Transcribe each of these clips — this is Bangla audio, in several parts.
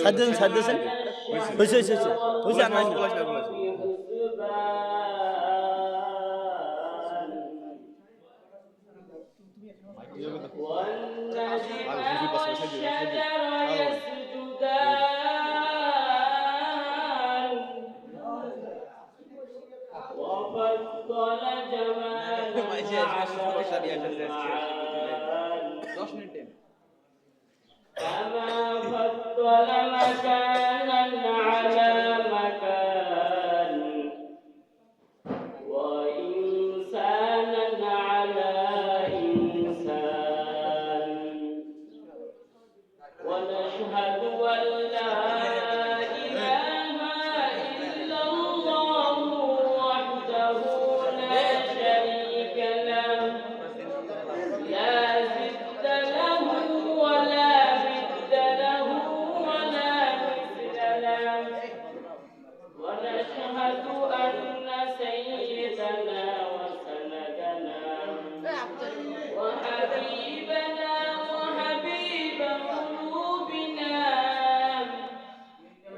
সাজেন সাজেন হইছে হইছে হইছে হইছে আর নাই وفضل جمالا كما فضل مكانا على مكان وإنسانا على إنسان ونشهد أن لا إله إلا الله وحده لا شريك له لا ضد له ولا ند له ولا مثل له ونشهد أن سيدنا وسندنا وحبيبنا وحبيب قلوبنا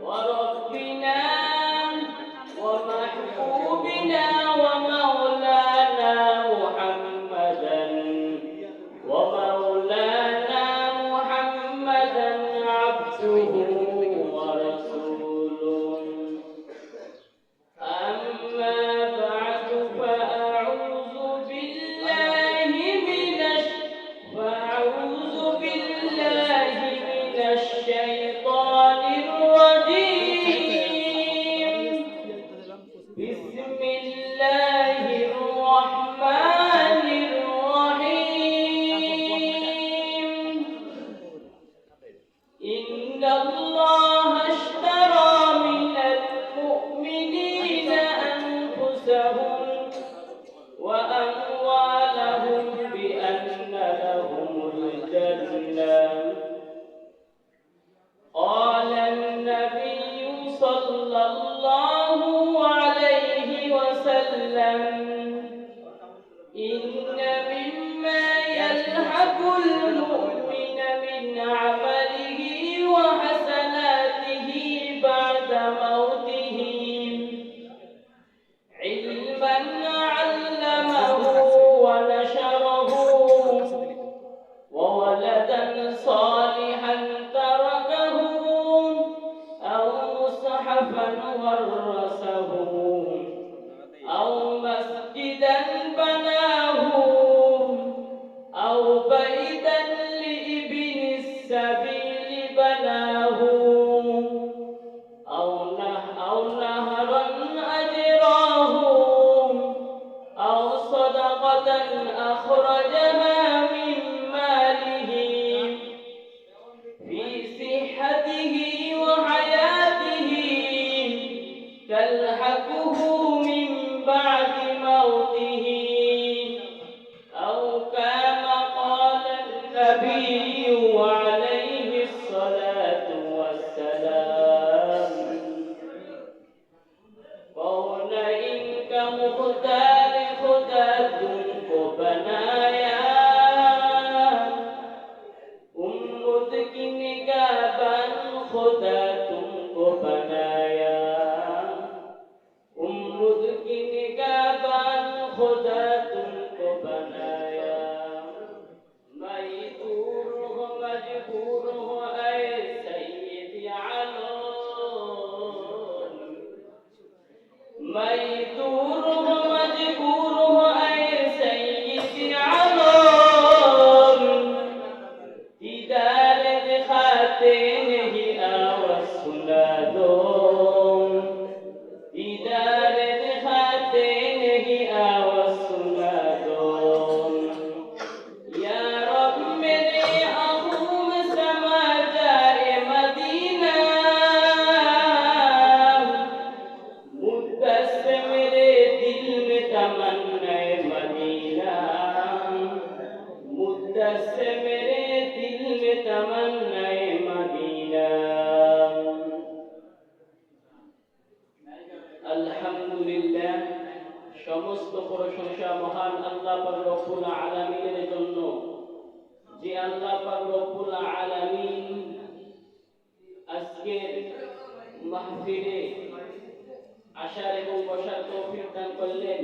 وربنا ومحبوبنا ومولانا محمدا ومولانا محمدا عبده ورسوله أما بعد فأعوذ بالله من الشيطان الرجيم بسم الله الرحمن الرحيم إن الله اشترى من المؤمنين أنفسهم وأموالهم بأن لهم الجنة قال النبي صلى الله عليه وسلم إن مما يلحق المؤمن من عمله وحسناته بعد موته علما علمه ونشره وولدا صالحا تركه أو مصحفا ورثه أو مسجدا بناه أو بيتا لابن السبيل بناه أو نهرا أجراه أو صدقة أخرجها من ماله في صحته وحياته تلحقه من بعد موته أو كما قال النبي عليه الصلاة والسلام قول إنك مختار خدا तुमको बनाया उम्मत की निगाहबान खुदा तुमको बनाया उम्मत की निगाहबान खुदा तुमको बनाया मैं दूर हो मजबूर हो ऐ सैयद आलम मैं दूर हो मजबूर हो ऐ सैयद आलम दीदार दिखाते नहीं आवाज़ सुना दो दीदार दिखाते नहीं आवाज़ सुना दो या रब मेरे अहूम समा जाए मदीना मुद्दत से मेरे दिल में तमन्ना मदीना मुद्दत से मेरे दिल में तमन्ना मदीना আজকের মাহফিলে আসার এবং বসার তৌফিক দান করলেন,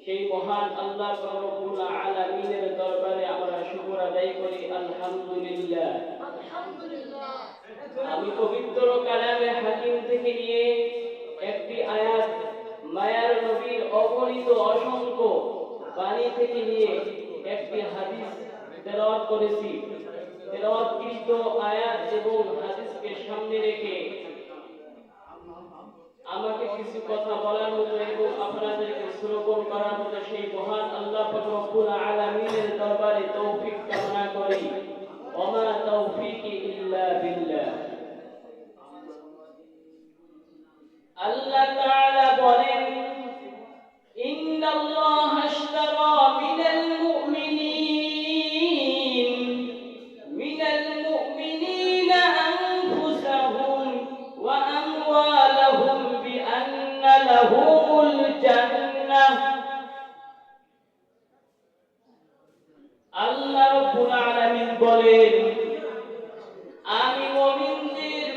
সেই মহান আল্লাহ রব্বুল আলামিনের দরবারে আমরা শুকর আদায় করি আলহামদুলিল্লাহ। আমি পবিত্র কালামে হাকিম থেকে নিয়ে একটি আয়াত, মায়ার নবীর অগণিত অসংখ্য বাণী থেকে নিয়ে একটি হাদিস তেলাওয়াত করেছি। তেলাওয়াতকৃত আয়াত এবং হাদিসকে সামনে রেখে আমাকে কিছু কথা বলার মতো এবং আপনাদেরকে শ্রবণ করার মতো সেই মহান আল্লাহ পাক রব্বুল আলামিনের দরবারে তৌফিক কামনা করি। ওমা তৌফিকি ইল্লা বিল্লাহ। আল্লাহ তাআলা বলেন, ইন্নাল্লাহা আশতারা মিনাল মুমিনিনা আনফুসাহুম ওয়া আমওয়ালাহুম বিআন্না লাহুমুল জান্নাহ। আল্লাহ রাব্বুল আলামিন বলেন, আমি মুমিনদের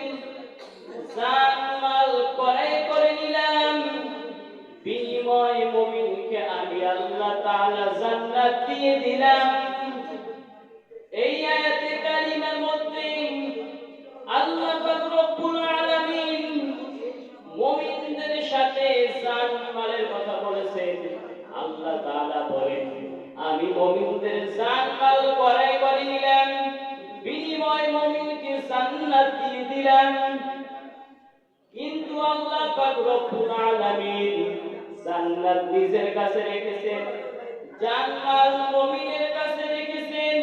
জান মাল ক্রয় করে নিলাম, বিনিময়ে মুমিনকে আমি আল্লাহ তাআলা জান্নাত দিয়ে দিলাম। এই আয়াতে কারিমার মধ্যে আল্লাহ পাক রব্বুল আলামিন মুমিনদের সাথে জান মালের কথা বলেছেন। আল্লাহ তাআলা বলেন, আমি মুমিনদের জান মাল ক্রয় করে নিলাম, বিনিময়ে মুমিনকে জান্নাত দিয়ে দিলাম। কিন্তু আল্লাহ পাক রব্বুল আলামিন জান্নাত নিজের কাছে রেখেছেন, জান্নাত মুমিনের কাছে রেখেছেন।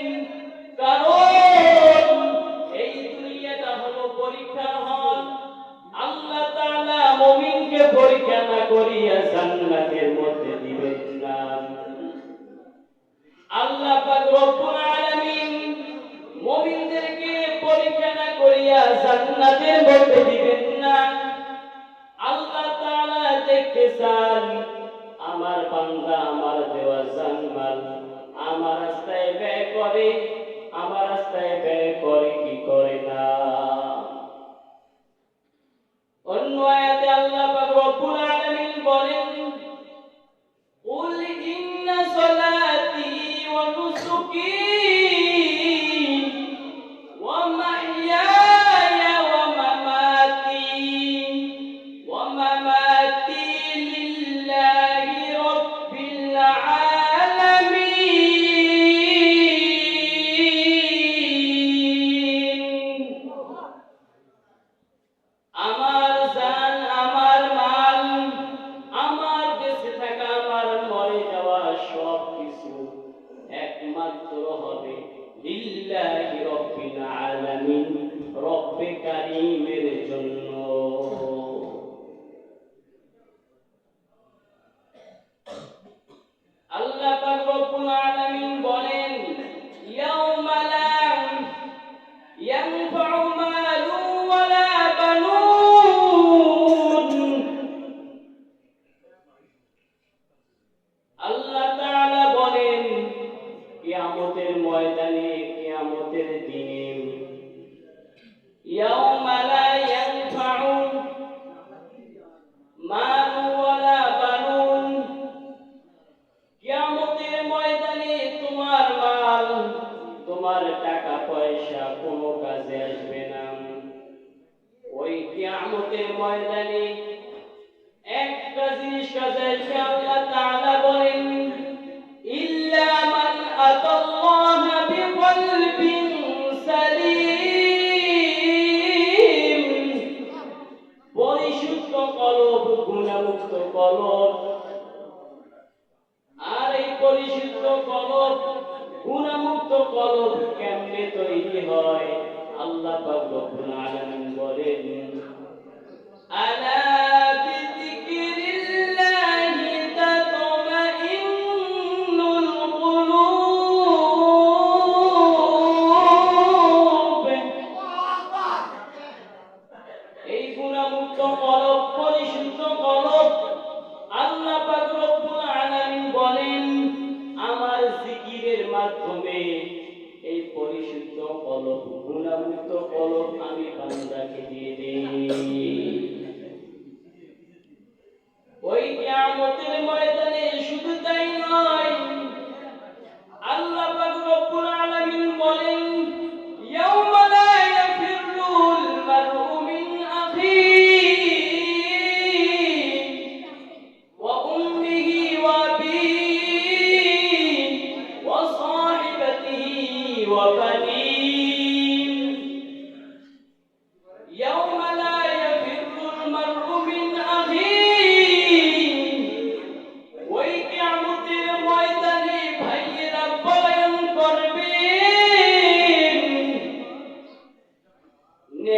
কারণ এই দুনিয়াটা হলো পরীক্ষার হল। আল্লাহ তাআলা মুমিনকে পরীক্ষা না করিয়া জান্নাতের মধ্যে দিবেন না। আল্লাহ পাক রব্বুল আলামিন মুমিনদেরকে পরীক্ষা না করিয়া জান্নাতের মধ্যে দিবেন না। আল্লাহ তাআলা দেখতে চান আমার বান্দা আমার দেওয়া জানমাল আমার রাস্তায় ব্যয় করে, আমার রাস্তায় ব্যয় করে কি করে না। অন্য আয়াতে আল্লাহ পাক রব্বুল আলামিন বলেন, কুল ইন্না সলাতি ওয়া নুসুকি ওয়া মাহইয়ায়া ওয়া মামাতি লিল্লাহি রাব্বিল আলামিন। আমার জান, আমার মাল, আমার বেঁচে থাকা, আমার মরে যাওয়া সব কিছু একমাত্র হবে লিল্লাহি রাব্বিল আলামিন, রব্বে কারীমের জন্য। আল্লাহ পাক রব্বুল আলামিন বলেন, ইয়াউমা লা ইয়ানফাউ মালু ওয়ালা বানুন। আল্লাহ তাআলা বলেন, কিয়ামতের ময়দানে, কিয়ামতের দিনে, ইয়াউমা লা ইয়ানফাউ মালু ওয়ালা বানুন। কিয়ামতের ময়দানে তোমার মাল, তোমার টাকা পয়সা কোনো কাজে আসবে না। ওই কিয়ামতের ময়দানে একটা জিনিস কাজে আসবে। আল্লাহ তাআলা বলেন, ইল্লা মান আতাল্লাহা বিকলবিন সালিম। পরিশুদ্ধ কলব, গুনাহমুক্ত কলব। আর এই পরিশুদ্ধ কলব, গুনাহমুক্ত কলব কেমনে তৈরি হয়? আল্লাহ পাক রব্বুল আলামিন বলেন, আলা বিযিকরিল্লাহি তাতমাইন্নুল কুলুব। এই গুনাহমুক্ত কলব, পরিশুদ্ধ কলব, আল্লাহ পাক রব্বুল আলামিন বলেন, আমার জিকিরের মাধ্যমে এই পরিশুদ্ধ কলব, গুনাহমুক্ত কলব আমি বান্দাকে দিয়ে দেই।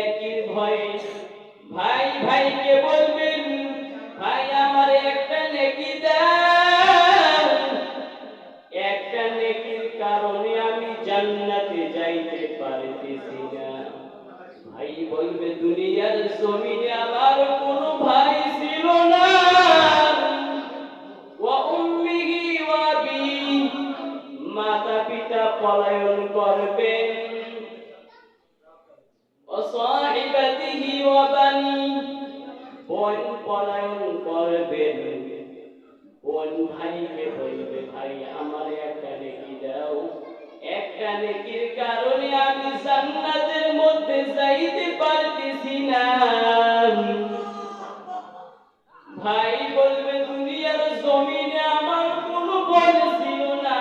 নেকির ভয়ে ভাই ভাইকে বলবেন, ভাই আমার একটা নেকি দাও, একটা নেকির কারণে আমি জান্নাতে যাইতে পারতেছি না। ভাই বলবে, দুনিয়ার জমিনে আমার কোনো ভাই ছিল না, ওয়া উম্মিহি ওয়া আবিহি, মাতা পিতা পলায়ন করবেন, ওয়া সাহিবাতিহি ওয়া বানি, বোন পলায়ন করবেন। বোন ভাইকে বলবে, ভাই আমার একটা নেকি দাও, একটা নেকির কারণে আমি জান্নাতের মধ্যে যাইতে পারতেছি না। ভাই বলবে, দুনিয়ার জমিনে আমার কোনো বোন ছিল না,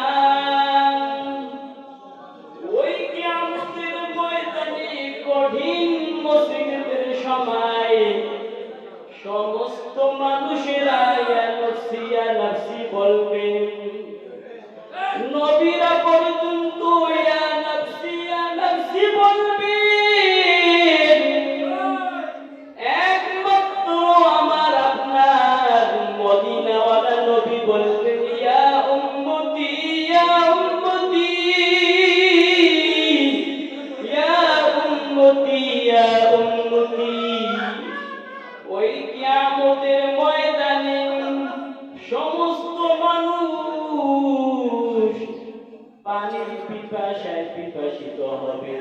ওই কিয়ামতের ময়দানে কঠিন মুসিবতের সময় সমস্ত মানুষেরা ইয়া নফসি ইয়া নফসি বলবেন, নবীরা পর্যন্ত ইয়া নফসি বলবেন। একমাত্র আমার আপনার মদিনাওয়ালা নবী বলবেন, ইয়া উম্মতি ইয়া উম্মতি ইয়া উম্মতি ইয়া উম্মতি। ওই কিয়ামতের ময়দানে সমস্ত মানুষ পানির পিপাসায় পিপাসিত হবে,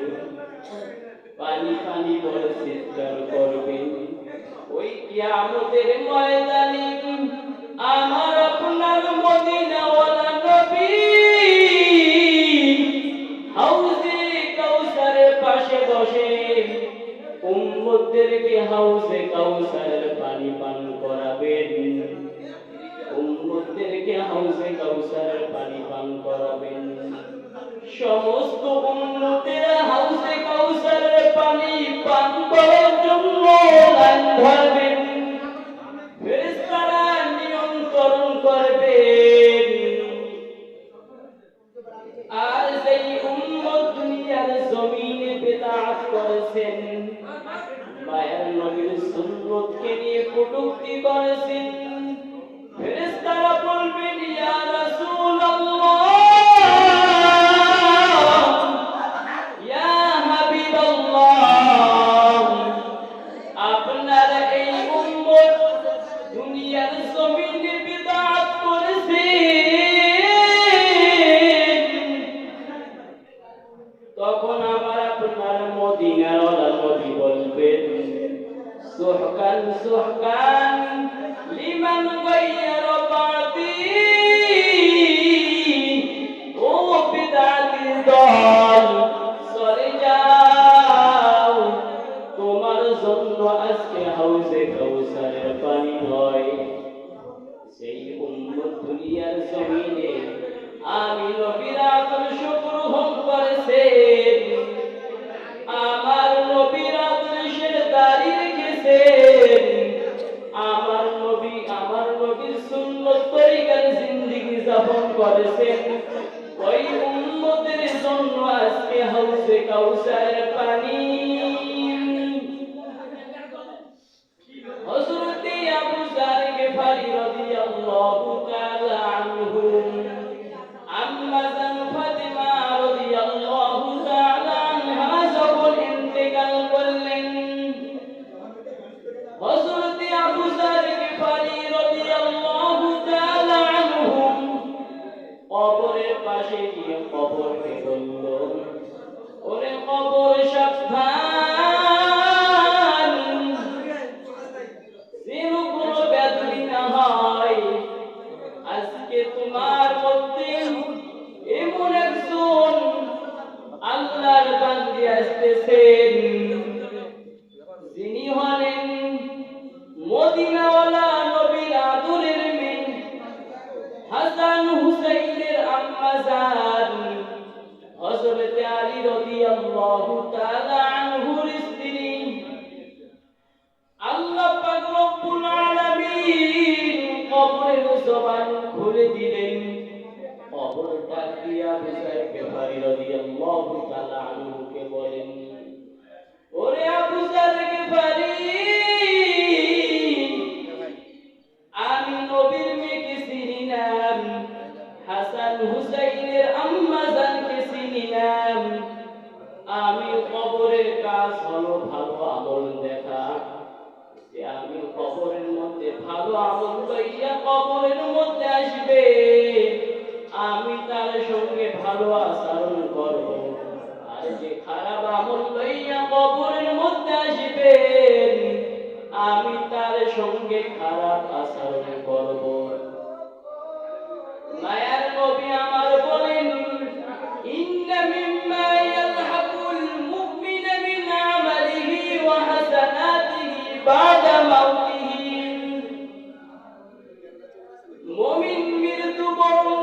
পানি পানি বলে চিৎকার করবে। ওই কিয়ামতের ময়দানে আমার আপনার মদিনাওয়ালা নবী হাউজে কাউসারের পাশে বসে উম্মতদেরকে হাউজে কাউসারের পানি পান করাবেন, উম্মতদেরকে হাউজে কাউসারের পানি পান করাবেন। সমস্ত উম্মতেরা হাউজে কাউসারের পানি পান করার জন্য লাইন ধরবেন, ফেরেশতারা নিয়ন্ত্রণ করবেন। আর যেই উম্মত দুনিয়ার জমিনে বিদআত করেছেন, মায়ের নবীর সুন্নতকে নিয়ে কটূক্তি করেছেন, ফেরেশতারা বলবেন, ইয়া রাসূলুল্লাহ ইয়া হাবিবাল্লাহ, আপনার এই উম্মত দুনিয়ার জমিনে বিদআত করেছে। তখন আমার আপনার মদিনার ওয়ালা নবী বলবেন, সুহকান সুহকান লিমান গায়্যারা বাতি, ও বিদআতি দল চলে যাও, তোমার জন্য আজকে হাউজে কাউসারের পানি হয়। সেই উম্মত দুনিয়ার জমিনে আমি নবীর আদর্শ গ্রহণ করেছেন, আমার নবীর আদর্শের দাড়ি রেখেছেন, আমার নবীর সুন্নত তরিকার জিন্দেগি যাপন করেছেন। ওই উম্মতের জন্য আজকে হাউজে কাউসারের পানি। হযরত আবু যার গিফারি রাদিয়াল্লাহু তাআলা আনহু, আম্মা জান ফাতিমা রাদিয়াল্লাহু তাআলা আনহা যখন ইন্তেকাল করলেন, হযরত আবু যার গিফারি রাদিয়াল্লাহু তাআলা আনহু কবরের পাশে গিয়ে কবরকে বলল, ওরে কবর সাবধান, যেন কোনো ব্যাধি না হয়। আজকে তোমার মধ্যে এমন একজন আল্লাহর বান্দী আসতেছেন, যিনি হলেন মদিনাওয়ালা নবীর আদরের মেয়ে, হাসান হুসাইনের আম্মা জান হযরত আলী রাদিয়াল্লাহু তাআলা আনহুর স্ত্রী। আল্লাহ পাক রব্বুল আলামিন কবরের জবান খুলে দিলেন, কবরটা দিয়া বুঝায় গিফারি রাদিয়াল্লাহু তাআলা আনহুকে বলেন, ওরে আবু ভালো আমল লইয়া কবরের মধ্যে আসবে, আমি তার সঙ্গে ভালো আচরণ করব। আর যে খারাপ আমল লইয়া কবরের মধ্যে আসবেন, আমি তার সঙ্গে খারাপ আচরণ করব। মায়ার নবী আমার বলেন, ইন্না মিম্মা ইয়ালহাকুল মুমিনা মিন আমালিহি ওয়া হাসানাতিহি বাদা মাউতিহি। মুমিন মৃত্যুবরণ